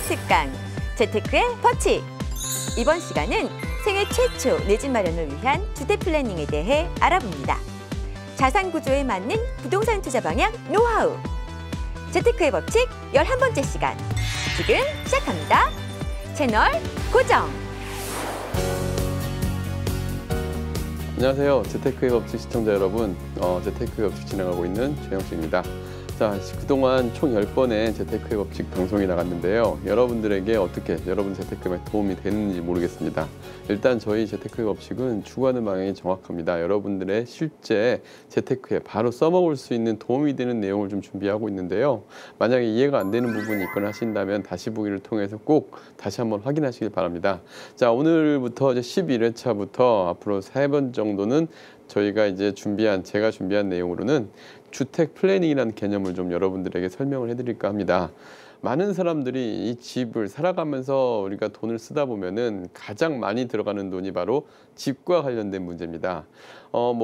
습관, 재테크의 법칙. 이번 시간은 생애 최초 내 집 마련을 위한 주택 플래닝에 대해 알아봅니다. 자산 구조에 맞는 부동산 투자 방향 노하우. 재테크의 법칙 11번째 시간. 지금 시작합니다. 채널 고정. 안녕하세요. 재테크의 법칙 시청자 여러분. 재테크의 법칙 진행하고 있는 최영수입니다. 자, 그동안 총 10번의 재테크의 법칙 방송이 나갔는데요. 여러분들에게 어떻게 여러분 재테크에 도움이 되는지 모르겠습니다. 일단 저희 재테크의 법칙은 추구하는 방향이 정확합니다. 여러분들의 실제 재테크에 바로 써먹을 수 있는 도움이 되는 내용을 좀 준비하고 있는데요. 만약에 이해가 안 되는 부분이 있거나 하신다면 다시 보기를 통해서 꼭 다시 한번 확인하시길 바랍니다. 자, 오늘부터 이제 11회차부터 앞으로 3번 정도는 저희가 이제 제가 준비한 내용으로는 주택 플래닝이라는 개념을 좀 여러분들에게 설명을 해드릴까 합니다. 많은 사람들이 이 집을 살아가면서 우리가 돈을 쓰다 보면은 가장 많이 들어가는 돈이 바로 집과 관련된 문제입니다.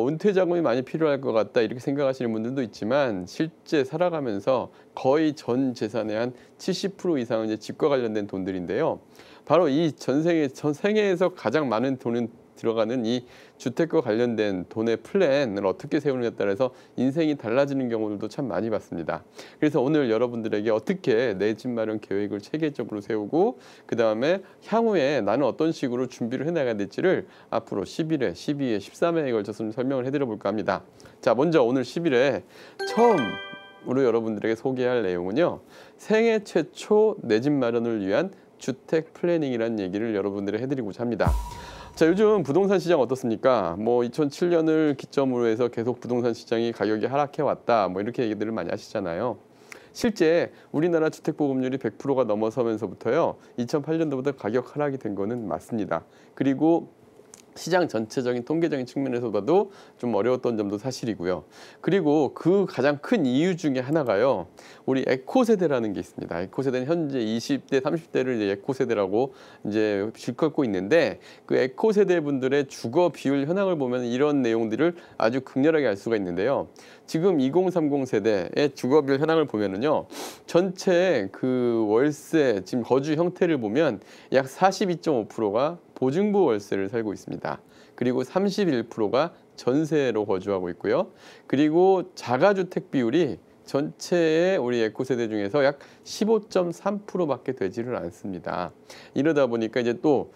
은퇴 자금이 많이 필요할 것 같다 이렇게 생각하시는 분들도 있지만 실제 살아가면서 거의 전 재산의 한 70% 이상은 이제 집과 관련된 돈들인데요. 바로 이 전 생애에서 가장 많은 돈은 들어가는 이 주택과 관련된 돈의 플랜을 어떻게 세우느냐에 따라서 인생이 달라지는 경우들도 참 많이 봤습니다. 그래서 오늘 여러분들에게 어떻게 내 집 마련 계획을 체계적으로 세우고 그 다음에 향후에 나는 어떤 식으로 준비를 해나가야 될지를 앞으로 11회, 12회, 13회에 걸쳐서 좀 설명을 해드려 볼까 합니다. 자, 먼저 오늘 11회 처음으로 여러분들에게 소개할 내용은요. 생애 최초 내 집 마련을 위한 주택 플래닝이라는 얘기를 여러분들에게 해드리고자 합니다. 자, 요즘 부동산 시장 어떻습니까? 2007년을 기점으로 해서 계속 부동산 시장이 가격이 하락해 왔다. 이렇게 얘기들을 많이 하시잖아요. 실제 우리나라 주택 보급률이 100%가 넘어서면서부터요. 2008년도부터 가격 하락이 된 거는 맞습니다. 그리고 시장 전체적인 통계적인 측면에서 봐도 좀 어려웠던 점도 사실이고요. 그리고 그 가장 큰 이유 중에 하나가요. 우리 에코 세대라는 게 있습니다. 에코 세대는 현재 20대, 30대를 이제 에코 세대라고 이제 일컫고 있는데 그 에코 세대 분들의 주거 비율 현황을 보면 이런 내용들을 아주 극렬하게 알 수가 있는데요. 지금 2030 세대의 주거 비율 현황을 보면은요. 전체 그 월세 지금 거주 형태를 보면 약 42.5%가 보증부 월세를 살고 있습니다. 그리고 31%가 전세로 거주하고 있고요. 그리고 자가주택 비율이 전체의 우리 에코 세대 중에서 약 15.3%밖에 되지를 않습니다. 이러다 보니까 이제 또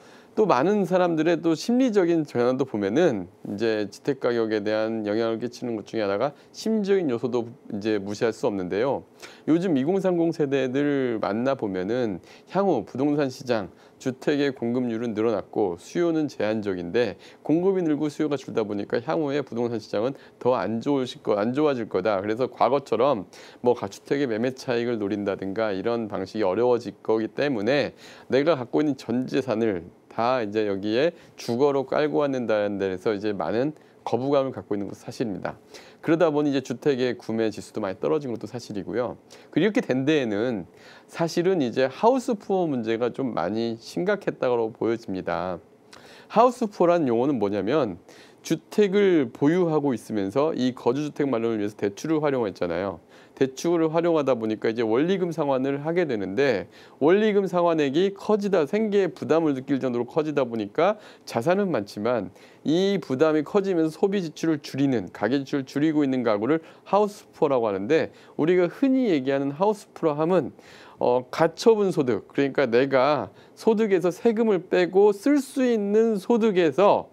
많은 사람들의 또 심리적인 전환도 보면은 이제 주택 가격에 대한 영향을 끼치는 것 중에 하나가 심리적인 요소도 이제 무시할 수 없는데요. 요즘 2030 세대들 만나 보면은 향후 부동산 시장 주택의 공급률은 늘어났고 수요는 제한적인데 공급이 늘고 수요가 줄다 보니까 향후에 부동산 시장은 더 안 좋아질 거다. 그래서 과거처럼 가주택의 매매 차익을 노린다든가 이런 방식이 어려워질 거기 때문에 내가 갖고 있는 전 재산을 다 이제 여기에 주거로 깔고 왔는다는 데서 이제 많은 거부감을 갖고 있는 것도 사실입니다. 그러다 보니 이제 주택의 구매 지수도 많이 떨어진 것도 사실이고요. 그렇게 된 데에는 사실은 이제 하우스 푸어 문제가 좀 많이 심각했다고 보여집니다. 하우스 푸어라는 용어는 뭐냐면 주택을 보유하고 있으면서 이 거주주택 마련을 위해서 대출을 활용했잖아요. 대출을 활용하다 보니까 이제 원리금 상환을 하게 되는데 원리금 상환액이 생계에 부담을 느낄 정도로 커지다 보니까 자산은 많지만 이 부담이 커지면서 소비 지출을 줄이는 가계 지출을 줄이고 있는 가구를 하우스푸어라고 하는데 우리가 흔히 얘기하는 하우스푸어함은 가처분 소득, 그러니까 내가 소득에서 세금을 빼고 쓸 수 있는 소득에서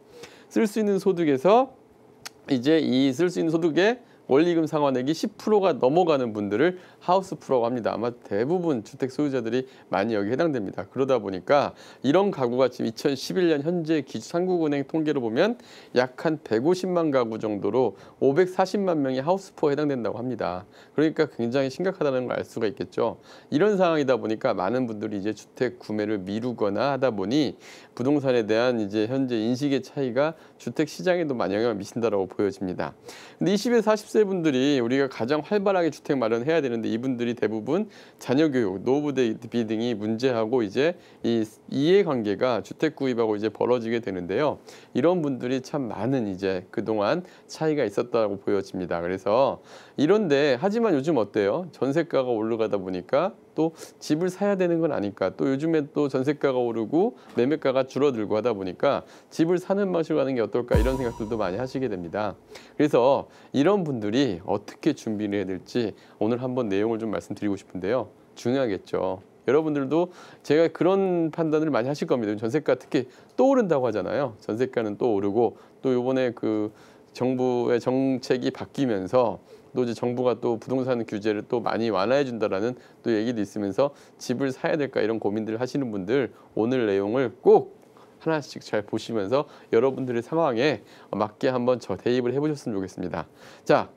이제 이 쓸 수 있는 소득에 원리금 상환액이 10%가 넘어가는 분들을 하우스푸어라고 합니다. 아마 대부분 주택 소유자들이 많이 여기 해당됩니다. 그러다 보니까 이런 가구가 지금 2011년 현재 한국은행 통계로 보면 약 한 150만 가구 정도로 540만 명이 하우스푸어에 해당된다고 합니다. 그러니까 굉장히 심각하다는 걸 알 수가 있겠죠. 이런 상황이다 보니까 많은 분들이 이제 주택 구매를 미루거나 하다 보니 부동산에 대한 이제 현재 인식의 차이가 주택 시장에도 많이 영향을 미친다라고 보여집니다. 근데 20에서 40세 분들이 우리가 가장 활발하게 주택 마련해야 되는데 이분들이 대부분 자녀 교육, 노후 대비 등이 문제하고 이제 이 이해관계가 주택 구입하고 이제 벌어지게 되는데요. 이런 분들이 참 많은 이제 그동안 차이가 있었다고 보여집니다. 그래서 이런데 하지만 요즘 어때요? 전세가가 올라가다 보니까 또 집을 사야 되는 건 아니까 또 요즘에 또 전세가가 오르고 매매가가 줄어들고 하다 보니까 집을 사는 방식으로 하는 게 어떨까 이런 생각들도 많이 하시게 됩니다. 그래서 이런 분들이 어떻게 준비를 해야 될지 오늘 한번 내용을 좀 말씀드리고 싶은데요. 중요하겠죠. 여러분들도 제가 그런 판단을 많이 하실 겁니다. 전세가 특히 또 오른다고 하잖아요. 전세가는 또 오르고 또 요번에 그 정부의 정책이 바뀌면서 또 이제 정부가 또 부동산 규제를 또 많이 완화해 준다라는 또 얘기도 있으면서 집을 사야 될까 이런 고민들을 하시는 분들 오늘 내용을 꼭 하나씩 잘 보시면서 여러분들의 상황에 맞게 한번 대입을 해보셨으면 좋겠습니다. 자,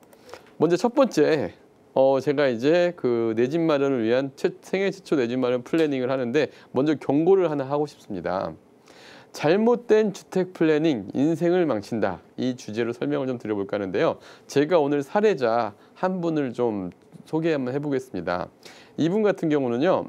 먼저 첫 번째 제가 이제 그 내 집 마련을 위한 생애 최초 내 집 마련 플래닝을 하는데 먼저 경고를 하나 하고 싶습니다. 잘못된 주택 플래닝, 인생을 망친다. 이 주제로 설명을 좀 드려볼까 하는데요. 제가 오늘 사례자 한 분을 좀 소개 한번 해보겠습니다. 이분 같은 경우는요.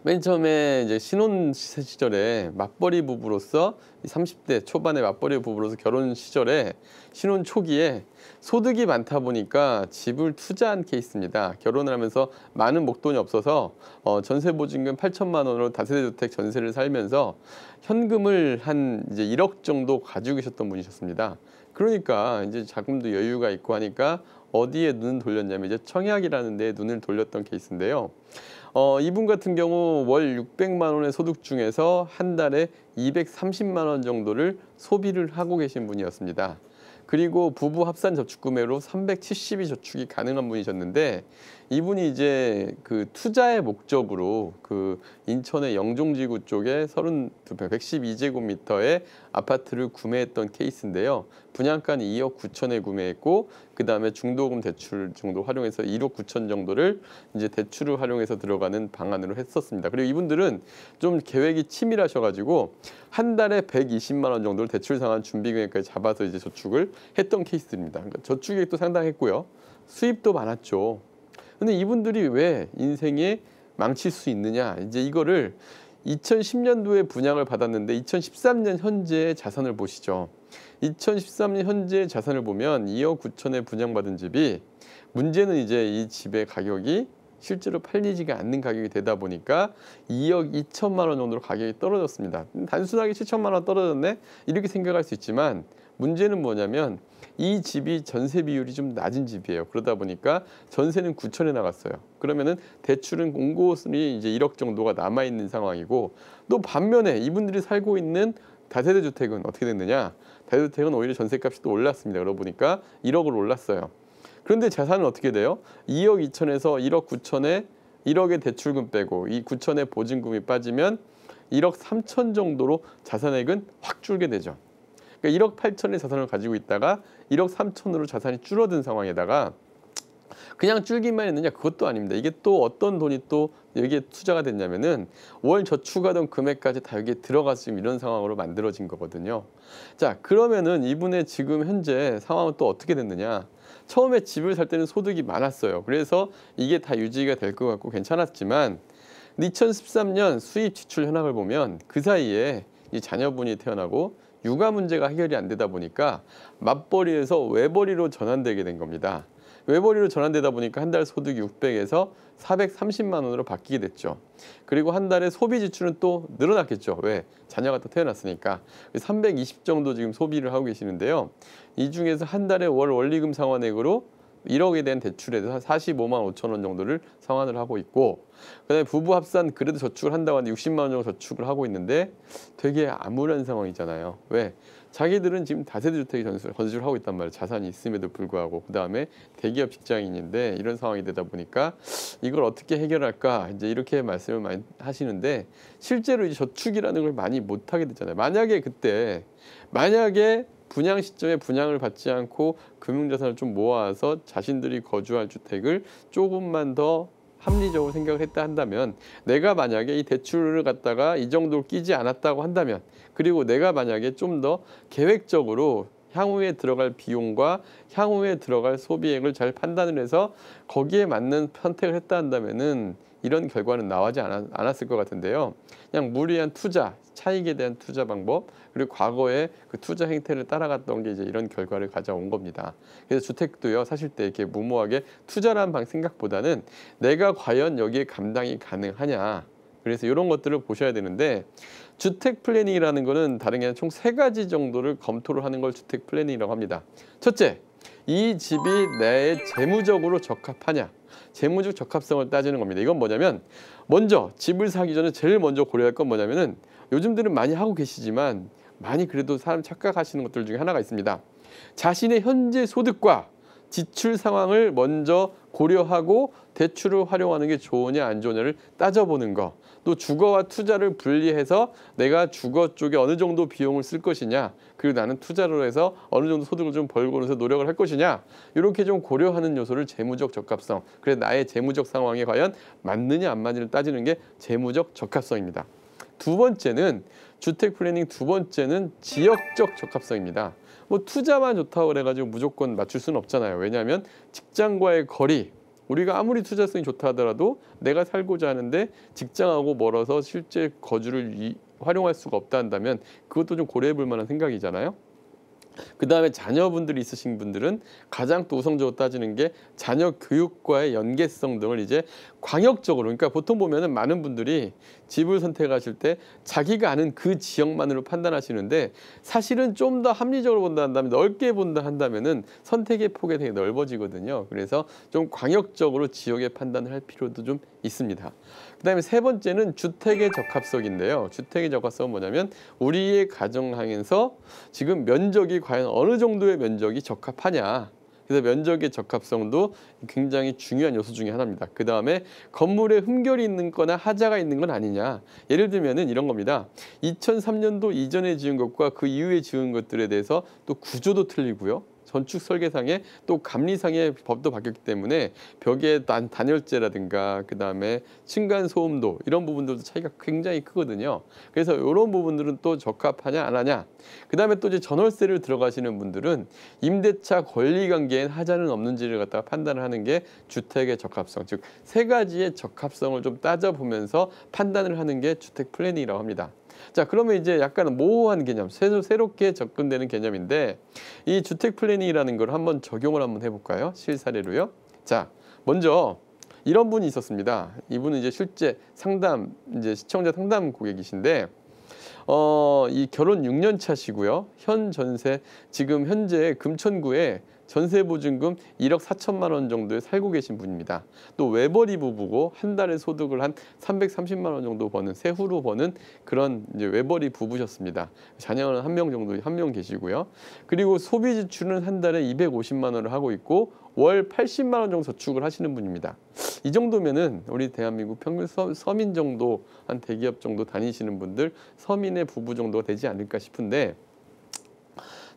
맨 처음에 이제 신혼 시절에 맞벌이 부부로서 30대 초반의 맞벌이 부부로서 결혼 시절에 신혼 초기에 소득이 많다 보니까 집을 투자한 케이스입니다. 결혼을 하면서 많은 목돈이 없어서 전세 보증금 8천만 원으로 다세대 주택 전세를 살면서 현금을 한 이제 1억 정도 가지고 계셨던 분이셨습니다. 그러니까 이제 자금도 여유가 있고 하니까 어디에 눈을 돌렸냐면 이제 청약이라는 데에 눈을 돌렸던 케이스인데요. 이분 같은 경우 월 600만 원의 소득 중에서 한 달에 230만 원 정도를 소비를 하고 계신 분이었습니다. 그리고 부부 합산 저축금액으로 370이 저축이 가능한 분이셨는데 이분이 이제 그 투자의 목적으로 그 인천의 영종지구 쪽에 112제곱미터의 아파트를 구매했던 케이스인데요. 분양가는 2억 9천에 구매했고 그 다음에 중도금 대출 정도 활용해서 1억 9천 정도를 이제 대출을 활용해서 들어가는 방안으로 했었습니다. 그리고 이분들은 좀 계획이 치밀하셔가지고 한 달에 120만 원 정도를 대출 상환 준비 금액까지 잡아서 이제 저축을 했던 케이스입니다. 그러니까 저축액도 상당했고요. 수입도 많았죠. 근데 이분들이 왜 인생에 망칠 수 있느냐? 이제 이거를 2010년도에 분양을 받았는데 2013년 현재의 자산을 보시죠. 2013년 현재의 자산을 보면 2억 9천에 분양받은 집이 문제는 이제 이 집의 가격이 실제로 팔리지가 않는 가격이 되다 보니까 2억 2천만 원 정도로 가격이 떨어졌습니다. 단순하게 7천만 원 떨어졌네? 이렇게 생각할 수 있지만 문제는 뭐냐면 이 집이 전세 비율이 좀 낮은 집이에요. 그러다 보니까 전세는 9천에 나갔어요. 그러면은 대출은 공고순이 이제 1억 정도가 남아 있는 상황이고 또 반면에 이분들이 살고 있는 다세대 주택은 어떻게 됐느냐? 다세대 주택은 오히려 전세값이 또 올랐습니다. 그러다 보니까 1억으로 올랐어요. 그런데 자산은 어떻게 돼요? 2억 2천에서 1억 9천에 1억의 대출금 빼고 이 9천의 보증금이 빠지면 1억 3천 정도로 자산액은 확 줄게 되죠. 그러니까 1억 8천의 자산을 가지고 있다가 1억 3천으로 자산이 줄어든 상황에다가 그냥 줄기만 했느냐? 그것도 아닙니다. 이게 또 어떤 돈이 또 여기에 투자가 됐냐면은 월 저축하던 금액까지 다 여기에 들어가서 지금 이런 상황으로 만들어진 거거든요. 자, 그러면은 이분의 지금 현재 상황은 또 어떻게 됐느냐? 처음에 집을 살 때는 소득이 많았어요. 그래서 이게 다 유지가 될 것 같고 괜찮았지만 2013년 수입 지출 현황을 보면 그 사이에 이 자녀분이 태어나고 육아 문제가 해결이 안 되다 보니까 맞벌이에서 외벌이로 전환되게 된 겁니다. 외벌이로 전환되다 보니까 한 달 소득이 600에서 430만 원으로 바뀌게 됐죠. 그리고 한 달에 소비 지출은 또 늘어났겠죠. 왜? 자녀가 또 태어났으니까. 320 정도 지금 소비를 하고 계시는데요. 이 중에서 한 달에 월 원리금 상환액으로 1억에 대한 대출에서 45만 5천 원 정도를 상환을 하고 있고 그다음에 부부 합산 그래도 저축을 한다고 하는데 60만 원 정도 저축을 하고 있는데 되게 암울한 상황이잖아요. 왜? 자기들은 지금 다세대 주택에 건설을 하고 있단 말이에요. 자산이 있음에도 불구하고 그다음에 대기업 직장인인데 이런 상황이 되다 보니까 이걸 어떻게 해결할까 이제 이렇게 말씀을 많이 하시는데 실제로 이 저축이라는 걸 많이 못 하게 됐잖아요. 만약에 분양 시점에 분양을 받지 않고 금융자산을 좀 모아서 자신들이 거주할 주택을 조금만 더 합리적으로 생각을 했다 한다면 내가 만약에 이 대출을 갖다가 이 정도 끼지 않았다고 한다면 그리고 내가 만약에 좀 더 계획적으로 향후에 들어갈 비용과 향후에 들어갈 소비액을 잘 판단을 해서 거기에 맞는 선택을 했다 한다면은 이런 결과는 나오지 않았을 것 같은데요. 그냥 무리한 투자, 차익에 대한 투자 방법, 그리고 과거에 그 투자 행태를 따라갔던 게 이제 이런 결과를 가져온 겁니다. 그래서 주택도요, 사실 때 이렇게 무모하게 투자라는 생각보다는 내가 과연 여기에 감당이 가능하냐. 그래서 이런 것들을 보셔야 되는데, 주택 플래닝이라는 거는 다른 게 아니라 총 3가지 정도를 검토를 하는 걸 주택 플래닝이라고 합니다. 첫째, 이 집이 내 재무적으로 적합하냐. 재무적 적합성을 따지는 겁니다. 이건 뭐냐면, 먼저 집을 사기 전에 제일 먼저 고려할 건 뭐냐면은, 요즘들은 많이 하고 계시지만 많이 그래도 사람 착각하시는 것들 중에 하나가 있습니다. 자신의 현재 소득과 지출 상황을 먼저 고려하고 대출을 활용하는 게 좋으냐 안 좋으냐를 따져보는 거. 또 주거와 투자를 분리해서 내가 주거 쪽에 어느 정도 비용을 쓸 것이냐, 그리고 나는 투자로 해서 어느 정도 소득을 좀 벌고 해서 노력을 할 것이냐, 이렇게 좀 고려하는 요소를 재무적 적합성. 그래서 나의 재무적 상황에 과연 맞느냐 안 맞느냐를 따지는 게 재무적 적합성입니다. 두 번째는 주택 플래닝 두 번째는 지역적 적합성입니다. 뭐 투자만 좋다고 그래가지고 무조건 맞출 수는 없잖아요. 왜냐하면 직장과의 거리, 우리가 아무리 투자성이 좋다 하더라도 내가 살고자 하는데 직장하고 멀어서 실제 거주를 활용할 수가 없다 한다면 그것도 좀 고려해 볼 만한 생각이잖아요. 그 다음에 자녀분들이 있으신 분들은 가장 또 우선적으로 따지는 게 자녀 교육과의 연계성 등을 이제 광역적으로, 그러니까 보통 보면은 많은 분들이 집을 선택하실 때 자기가 아는 그 지역만으로 판단하시는데, 사실은 좀 더 합리적으로 본다 한다면, 넓게 본다 한다면은 선택의 폭이 되게 넓어지거든요. 그래서 좀 광역적으로 지역의 판단을 할 필요도 좀 있습니다. 그다음에 세 번째는 주택의 적합성인데요. 주택의 적합성은 뭐냐면 우리의 가정하에서 지금 면적이 과연 어느 정도의 면적이 적합하냐. 그래서 면적의 적합성도 굉장히 중요한 요소 중에 하나입니다. 그 다음에 건물에 흠결이 있는 거나 하자가 있는 건 아니냐. 예를 들면은 이런 겁니다. 2003년도 이전에 지은 것과 그 이후에 지은 것들에 대해서 또 구조도 틀리고요. 건축 설계상에 또 감리상의 법도 바뀌었기 때문에 벽의 단열재라든가 그다음에 층간 소음도 이런 부분들도 차이가 굉장히 크거든요. 그래서 이런 부분들은 또 적합하냐 안 하냐. 그다음에 또 이제 전월세를 들어가시는 분들은 임대차 권리관계엔 하자는 없는지를 갖다가 판단을 하는 게 주택의 적합성, 즉 3가지의 적합성을 좀 따져보면서 판단을 하는 게 주택 플래닝이라고 합니다. 자, 그러면 이제 약간 모호한 개념, 새롭게 접근되는 개념인데, 이 주택 플래닝이라는 걸 한번 적용을 한번 해볼까요? 실사례로요. 자, 먼저 이런 분이 있었습니다. 이분은 이제 실제 상담, 이제 시청자 상담 고객이신데, 이 결혼 6년 차시고요. 현 전세, 지금 현재 금천구에 전세보증금 1억 4천만 원 정도에 살고 계신 분입니다. 또 외벌이 부부고 한 달에 소득을 한 330만 원 정도 버는, 세후로 버는 그런 이제 외벌이 부부셨습니다. 자녀는 1명 정도, 1명 계시고요. 그리고 소비 지출은 한 달에 250만 원을 하고 있고 월 80만 원 정도 저축을 하시는 분입니다. 이 정도면은 우리 대한민국 평균 서민 정도, 한 대기업 정도 다니시는 분들, 서민의 부부 정도가 되지 않을까 싶은데,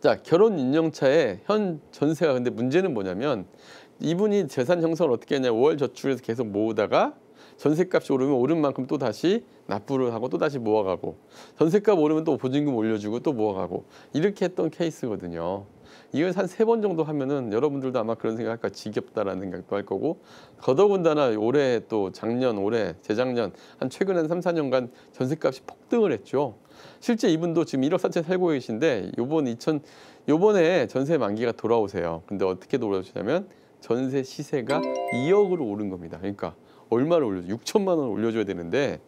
자, 결혼 6년 차에 현 전세가, 근데 문제는 뭐냐면 이분이 재산 형성을 어떻게 하냐, 월 저축해서 계속 모으다가 전세값이 오르면 오른 만큼 또 다시 납부를 하고 또 다시 모아가고, 전세값 오르면 또 보증금 올려주고 또 모아가고, 이렇게 했던 케이스거든요. 이걸 한 3번 정도 하면은 여러분들도 아마 그런 생각할 거야. 지겹다라는 생각도 할 거고, 더더군다나 올해 또 작년, 올해, 재작년 한 최근 한 3, 4년간 전세값이 폭등을 했죠. 실제 이분도 지금 1억 4천 살고 계신데 요번에 전세 만기가 돌아오세요. 근데 어떻게 돌아오시냐면 전세 시세가 2억으로 오른 겁니다. 그러니까 얼마를 올려줘? 6천만 원을 올려줘야 되는데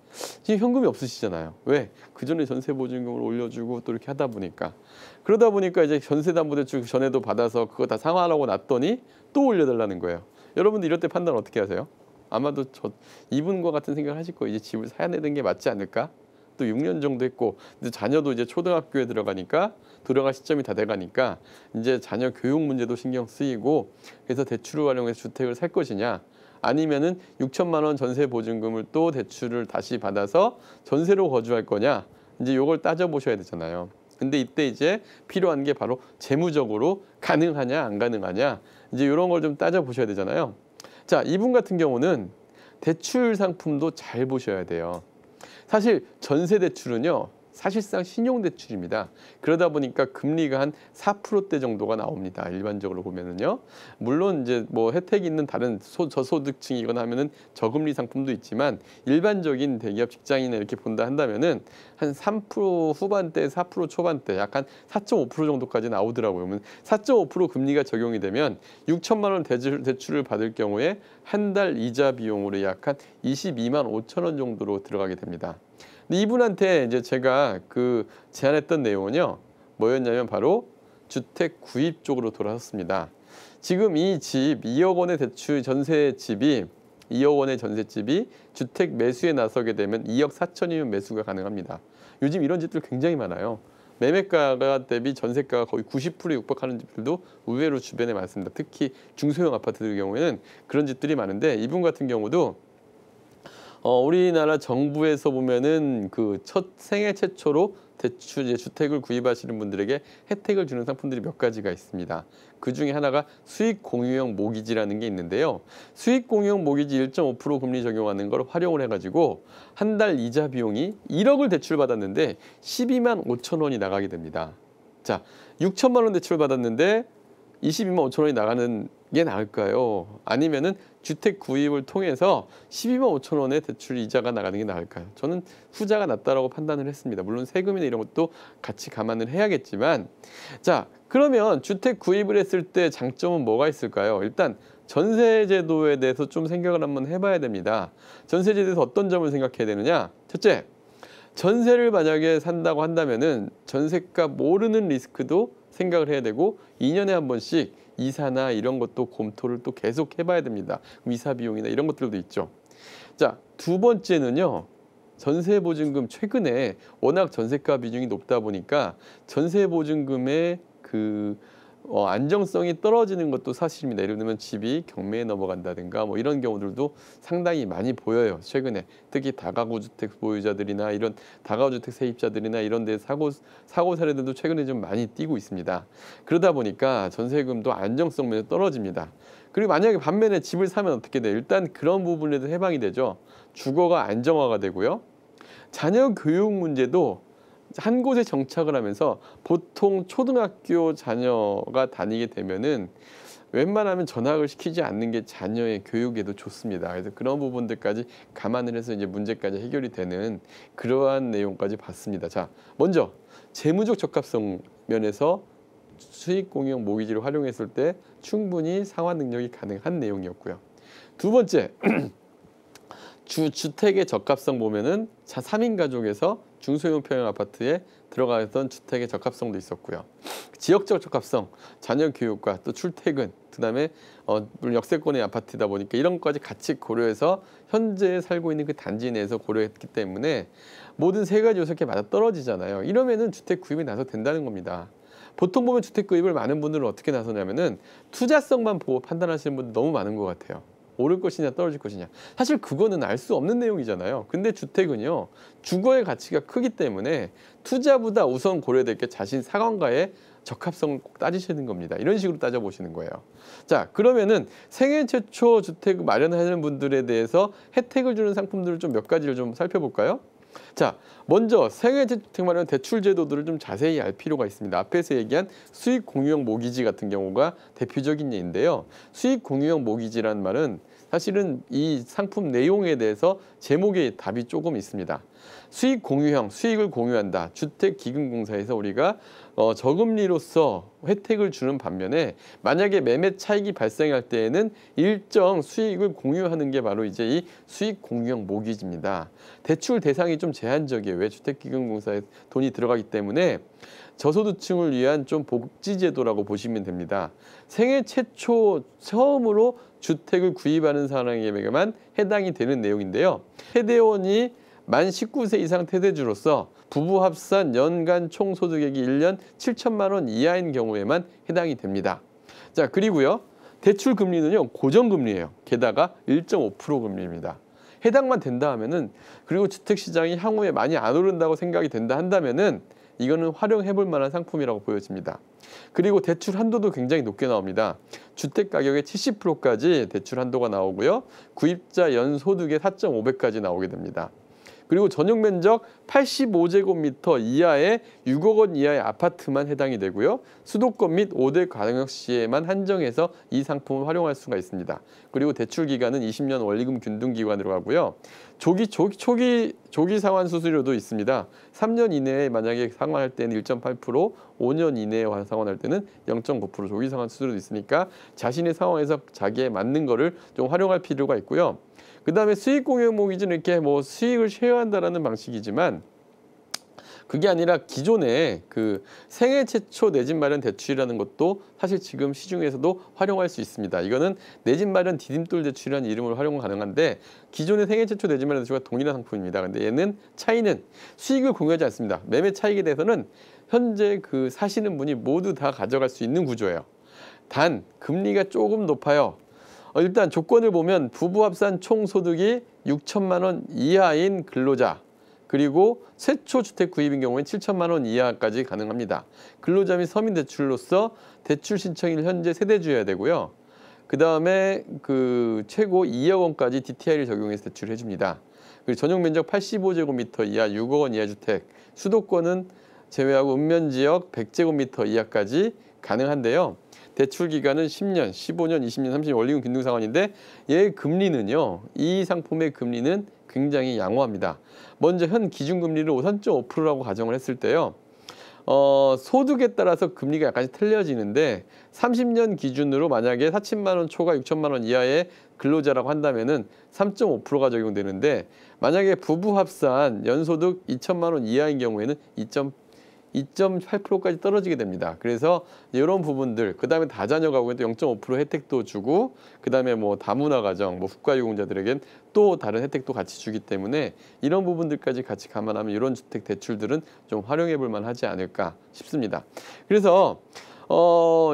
지금 현금이 없으시잖아요. 왜? 그 전에 전세 보증금을 올려주고 또 이렇게 하다 보니까, 그러다 보니까 이제 전세담보대출 전에도 받아서 그거 다 상환하고 났더니 또 올려달라는 거예요. 여러분들 이럴 때 판단 어떻게 하세요? 아마도 이분과 같은 생각을 하실 거예요. 이제 집을 사야 되는 게 맞지 않을까? 또 6년 정도 했고, 이제 자녀도 이제 초등학교에 들어가니까, 들어갈 시점이 다 돼가니까 이제 자녀 교육 문제도 신경 쓰이고, 그래서 대출을 활용해서 주택을 살 것이냐, 아니면은 6천만 원 전세 보증금을 또 대출을 다시 받아서 전세로 거주할 거냐, 이제 요걸 따져보셔야 되잖아요. 근데 이때 이제 필요한 게 바로 재무적으로 가능하냐 안 가능하냐, 이제 이런 걸 좀 따져보셔야 되잖아요. 자, 이분 같은 경우는 대출 상품도 잘 보셔야 돼요. 사실 전세 대출은요, 사실상 신용대출입니다. 그러다 보니까 금리가 한 4%대 정도가 나옵니다. 일반적으로 보면은요. 물론 이제 뭐 혜택이 있는 다른 저소득층이거나 하면은 저금리 상품도 있지만 일반적인 대기업 직장인을 이렇게 본다 한다면은 한 3% 후반대, 4% 초반대, 약간 4.5% 정도까지 나오더라고요. 그러면 4.5% 금리가 적용이 되면 6천만 원 대출을 받을 경우에 한 달 이자 비용으로 약 한 22만 5천 원 정도로 들어가게 됩니다. 근데 이분한테 이제 제가 그 제안했던 내용은요, 뭐였냐면 바로 주택 구입 쪽으로 돌아섰습니다. 지금 이 집 2억 원의 대출 전세집이 2억 원의 전세집이 주택 매수에 나서게 되면 2억 4천이면 매수가 가능합니다. 요즘 이런 집들 굉장히 많아요. 매매가가 대비 전세가가 거의 90%에 육박하는 집들도 의외로 주변에 많습니다. 특히 중소형 아파트들 경우에는 그런 집들이 많은데 이분 같은 경우도 우리나라 정부에서 보면은 그 생애 최초로 주택을 구입하시는 분들에게 혜택을 주는 상품들이 몇 가지가 있습니다. 그 중에 하나가 수익 공유형 모기지라는 게 있는데요. 수익 공유형 모기지 1.5% 금리 적용하는 걸 활용을 해가지고 한 달 이자 비용이 1억을 대출받았는데 12만 5천 원이 나가게 됩니다. 자, 6천만 원 대출 받았는데 22만 5천 원이 나가는 게 나을까요? 아니면은 주택 구입을 통해서 12만 5천 원의 대출 이자가 나가는 게 나을까요? 저는 후자가 낫다라고 판단을 했습니다. 물론 세금이나 이런 것도 같이 감안을 해야겠지만, 자, 그러면 주택 구입을 했을 때 장점은 뭐가 있을까요? 일단 전세제도에 대해서 좀 생각을 한번 해봐야 됩니다. 전세제도에서 어떤 점을 생각해야 되느냐? 첫째, 전세를 만약에 산다고 한다면은 전세가 모르는 리스크도 생각을 해야 되고 2년에 한 번씩 이사나 이런 것도 검토를 또 계속 해봐야 됩니다. 이사 비용이나 이런 것들도 있죠. 자, 두 번째는요. 전세보증금 최근에 워낙 전세가 비중이 높다 보니까 전세보증금의 그 안정성이 떨어지는 것도 사실입니다. 예를 들면 집이 경매에 넘어간다든가 뭐 이런 경우들도 상당히 많이 보여요. 최근에 특히 다가구 주택 보유자들이나 이런 다가구 주택 세입자들이나 이런 데 사고 사례들도 최근에 좀 많이 띄고 있습니다. 그러다 보니까 전세금도 안정성 면에서 떨어집니다. 그리고 만약에 반면에 집을 사면 어떻게 돼요? 일단 그런 부분에도 해방이 되죠. 주거가 안정화가 되고요. 자녀 교육 문제도 한 곳에 정착을 하면서 보통 초등학교 자녀가 다니게 되면은 웬만하면 전학을 시키지 않는 게 자녀의 교육에도 좋습니다. 그래서 그런 부분들까지 감안을 해서 이제 문제까지 해결이 되는 그러한 내용까지 봤습니다. 자, 먼저 재무적 적합성 면에서 수익 공유형 모기지를 활용했을 때 충분히 상환 능력이 가능한 내용이었고요. 두 번째, 주택의 적합성 보면은 3인 가족에서 중소형 평형 아파트에 들어가던 주택의 적합성도 있었고요. 지역적 적합성, 자녀 교육과 또 출퇴근, 그다음에 물론 역세권의 아파트다 보니까 이런 것까지 같이 고려해서 현재 살고 있는 그 단지 내에서 고려했기 때문에 모든 세 가지 요소가 맞아 떨어지잖아요. 이러면은 주택 구입이 나서 된다는 겁니다. 보통 보면 주택 구입을 많은 분들은 어떻게 나서냐면은 투자성만 보고 판단하시는 분들 너무 많은 것 같아요. 오를 것이냐 떨어질 것이냐. 사실 그거는 알 수 없는 내용이잖아요. 근데 주택은요. 주거의 가치가 크기 때문에 투자보다 우선 고려될 게 자신 상황과의 적합성을 꼭 따지시는 겁니다. 이런 식으로 따져보시는 거예요. 자, 그러면은 생애 최초 주택 마련하는 분들에 대해서 혜택을 주는 상품들을 좀 몇 가지를 좀 살펴볼까요? 자, 먼저 생애 주택 마련 대출 제도들을 좀 자세히 알 필요가 있습니다. 앞에서 얘기한 수익 공유형 모기지 같은 경우가 대표적인 예인데요. 수익 공유형 모기지라는 말은 사실은 이 상품 내용에 대해서 제목에 답이 조금 있습니다. 수익 공유형, 수익을 공유한다. 주택기금공사에서 우리가 저금리로서 혜택을 주는 반면에 만약에 매매 차익이 발생할 때에는 일정 수익을 공유하는 게 바로 이제 이 수익 공유형 모기지입니다. 대출 대상이 좀 제한적이에요. 왜? 주택기금공사에 돈이 들어가기 때문에 저소득층을 위한 좀 복지제도라고 보시면 됩니다. 생애 최초 처음으로 주택을 구입하는 사람에게만 해당이 되는 내용인데요. 세대원이 만 19세 이상 세대주로서 부부 합산 연간 총소득액이 1년 7천만 원 이하인 경우에만 해당이 됩니다. 자, 그리고요. 대출 금리는요. 고정금리예요. 게다가 1.5% 금리입니다. 해당만 된다 하면은 그리고 주택시장이 향후에 많이 안 오른다고 생각이 된다 한다면은 이거는 활용해 볼 만한 상품이라고 보여집니다. 그리고 대출 한도도 굉장히 높게 나옵니다. 주택 가격의 70%까지 대출 한도가 나오고요. 구입자 연소득의 4.5배까지 나오게 됩니다. 그리고 전용 면적 85제곱미터 이하의 6억 원 이하의 아파트만 해당이 되고요. 수도권 및 5대 광역시에만 한정해서 이 상품을 활용할 수가 있습니다. 그리고 대출 기간은 20년 원리금 균등 기간으로 하고요. 조기 상환 수수료도 있습니다. 3년 이내에 만약에 상환할 때는 1.8%, 5년 이내에 상환할 때는 0.9% 조기 상환 수수료도 있으니까 자신의 상황에서 자기에 맞는 거를 좀 활용할 필요가 있고요. 그다음에 수익 공유 모기지는 이렇게 뭐 수익을 쉐어한다라는 방식이지만 그게 아니라 기존에 그 생애 최초 내 집 마련 대출이라는 것도 사실 지금 시중에서도 활용할 수 있습니다. 이거는 내 집 마련 디딤돌 대출이라는 이름으로 활용 가능한데 기존의 생애 최초 내 집 마련 대출과 동일한 상품입니다. 근데 얘는 차이는 수익을 공유하지 않습니다. 매매 차익에 대해서는 현재 그 사시는 분이 모두 다 가져갈 수 있는 구조예요. 단 금리가 조금 높아요. 일단 조건을 보면 부부 합산 총 소득이 6천만 원 이하인 근로자 그리고 최초 주택 구입인 경우엔 7천만 원 이하까지 가능합니다. 근로자 및 서민 대출로서 대출 신청일 현재 세대주여야 되고요. 그 다음에 그 최고 2억 원까지 DTI를 적용해서 대출을 해줍니다. 그리고 전용 면적 85제곱미터 이하 6억 원 이하 주택, 수도권은 제외하고 읍면지역 100제곱미터 이하까지 가능한데요. 대출 기간은 10년, 15년, 20년, 30년 원리금 균등 상환인데 얘의 금리는요. 이 상품의 금리는 굉장히 양호합니다. 먼저 현 기준금리를 3.5%라고 가정을 했을 때요. 소득에 따라서 금리가 약간씩 틀려지는데 30년 기준으로 만약에 4천만 원 초과 6천만 원 이하의 근로자라고 한다면은 3.5%가 적용되는데 만약에 부부 합산 연소득 2천만 원 이하인 경우에는 2.8%까지 떨어지게 됩니다. 그래서 이런 부분들, 그 다음에 다자녀 가구에도 0.5% 혜택도 주고, 그 다음에 뭐 다문화 가정, 뭐 국가유공자들에겐 또 다른 혜택도 같이 주기 때문에 이런 부분들까지 같이 감안하면 이런 주택 대출들은 좀 활용해 볼 만하지 않을까 싶습니다. 그래서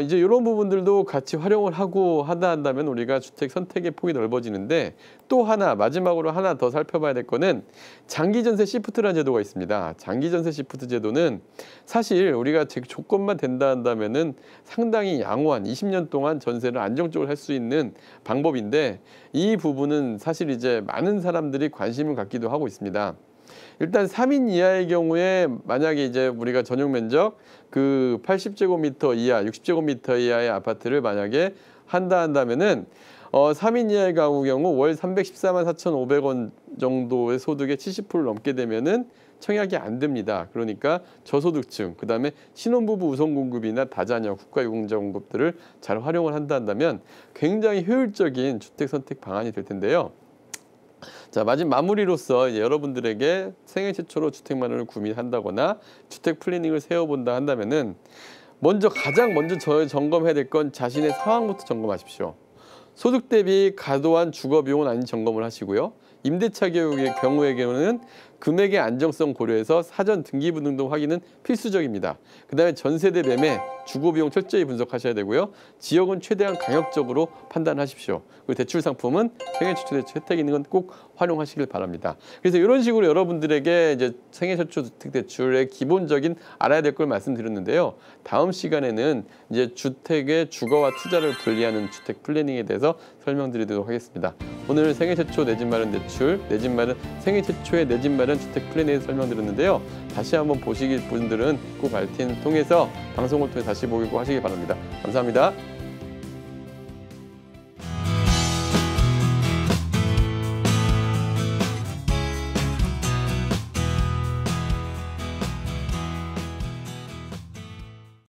이제 이런 부분들도 같이 활용을 하고 한다면 우리가 주택 선택의 폭이 넓어지는데 또 하나 마지막으로 하나 더 살펴봐야 될 거는 장기전세 시프트라는 제도가 있습니다. 장기전세 시프트 제도는 사실 우리가 조건만 된다 한다면은 상당히 양호한 20년 동안 전세를 안정적으로 할 수 있는 방법인데 이 부분은 사실 이제 많은 사람들이 관심을 갖기도 하고 있습니다. 일단 3인 이하의 경우에 만약에 이제 우리가 전용 면적 그 80제곱미터 이하, 60제곱미터 이하의 아파트를 만약에 한다면은 3인 이하의 가구 경우 월 314만 4,500원 정도의 소득의 70%를 넘게 되면은 청약이 안 됩니다. 그러니까 저소득층, 그다음에 신혼부부 우선 공급이나 다자녀, 국가유공자 공급들을 잘 활용을 한다면 굉장히 효율적인 주택 선택 방안이 될 텐데요. 자, 마무리로서 이제 여러분들에게 생애 최초로 주택 마련을 구매한다거나 주택 플래닝을 세워본다 한다면은 가장 먼저 점검해야 될 건 자신의 상황부터 점검하십시오. 소득 대비 과도한 주거 비용은 아닌 점검을 하시고요. 임대차 계획의 경우에는 금액의 안정성 고려해서 사전 등기부등 등 확인은 필수적입니다. 그다음에 전세대 매매, 주거비용 철저히 분석하셔야 되고요. 지역은 최대한 강력적으로 판단하십시오. 그리고 대출 상품은 생애 최초 대출 혜택이 있는 건 꼭 활용하시길 바랍니다. 그래서 이런 식으로 여러분들에게 이제 생애 최초 주택 대출의 기본적인 알아야 될 걸 말씀드렸는데요. 다음 시간에는 이제 주택의 주거와 투자를 분리하는 주택 플래닝에 대해서 설명드리도록 하겠습니다. 오늘 생애 최초 내 집 마련 대출, 내 집 마련 생애 최초의 내 집 마련 주택 플랜에 대해서 설명드렸는데요. 다시 한번 보시길 분들은 꼭 RTN 통해서 방송을 통해 다시 보고 하시기 바랍니다. 감사합니다.